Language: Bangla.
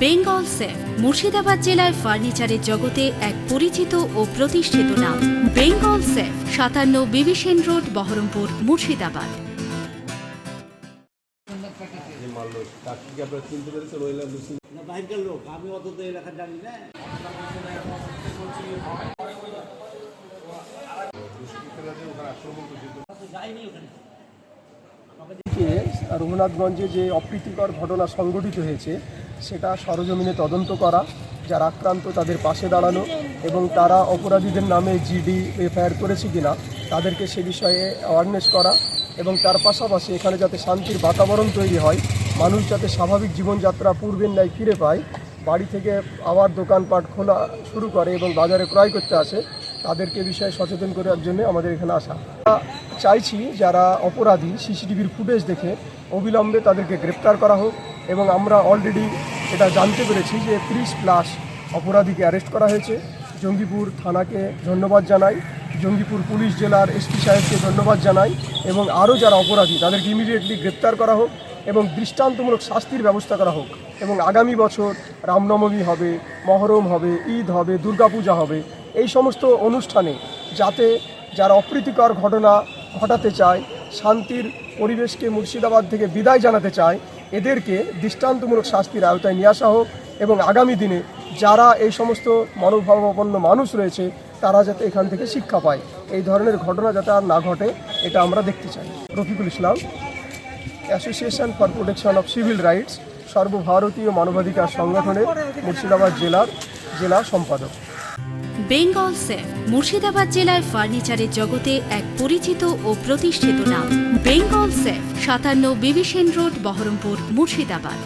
বেঙ্গল সেফ মুর্শিদাবাদ জেলায় ফার্নিচারের জগতে এক পরিচিত ও প্রতিষ্ঠিত নাম। বেঙ্গল সেফ 57 বিবি সেন রোড, বহরমপুর, মুর্শিদাবাদ। রঘুনাথগঞ্জে যে অপ্রীতিকর ঘটনা সংঘটিত হয়েছে সেটা সরজমিনে তদন্ত করা, যারা আক্রান্ত তাদের পাশে দাঁড়ানো এবং তারা অপরাধীদের নামে জিডি এফআইআর করেছে কিনা তাদেরকে সে বিষয়ে অ্যাওয়ারনেস করা এবং তার পাশাপাশি এখানে যাতে শান্তির বাতাবরণ তৈরি হয়, মানুষ যাতে স্বাভাবিক জীবনযাত্রা পূর্বের ন্যায় ফিরে পায়, বাড়ি থেকে আবার দোকানপাট খোলা শুরু করে এবং বাজারে ক্রয় করতে আসে, তাদেরকে বিষয়ে সচেতন করার জন্য আমাদের এখানে আসা। চাইছি যারা অপরাধী সিসিটিভির ফুটেজ দেখে অবিলম্বে তাদেরকে গ্রেপ্তার করা হোক এবং আমরা অলরেডি এটা জানতে পেরেছি যে 30+ অপরাধীকে অ্যারেস্ট করা হয়েছে। জঙ্গিপুর থানাকে ধন্যবাদ জানাই, জঙ্গিপুর পুলিশ জেলার এসপি সাহেবকে ধন্যবাদ জানাই এবং আরও যারা অপরাধী তাদেরকে ইমিডিয়েটলি গ্রেপ্তার করা হোক এবং দৃষ্টান্তমূলক শাস্তির ব্যবস্থা করা হোক এবং আগামী বছর রামনবমী হবে, মহরম হবে, ঈদ হবে, দুর্গাপূজা হবে, এই সমস্ত অনুষ্ঠানে যাতে যারা অপ্রীতিকর ঘটনা ঘটাতে চায়, শান্তির পরিবেশকে মুর্শিদাবাদ থেকে বিদায় জানাতে চায়, এদেরকে দৃষ্টান্তমূলক শাস্তির আওতায় নিয়ে আসা হোক এবং আগামী দিনে যারা এই সমস্ত মনোভাবাপন্ন মানুষ রয়েছে তারা যাতে এখান থেকে শিক্ষা পায়, এই ধরনের ঘটনা যাতে আর না ঘটে, এটা আমরা দেখতে চাই। Rafiqul Islam, association for protection of civil rights, সর্বভারতীয় মানবাধিকার সংগঠনের মুর্শিদাবাদ জেলা সম্পাদক। বেঙ্গল সেফ মুর্শিদাবাদ জেলায় ফার্নিচারের জগতে এক পরিচিত ও প্রতিষ্ঠিত নাম। বেঙ্গল সেফ 57 বিবি সেন রোড, বহরমপুর, মুর্শিদাবাদ।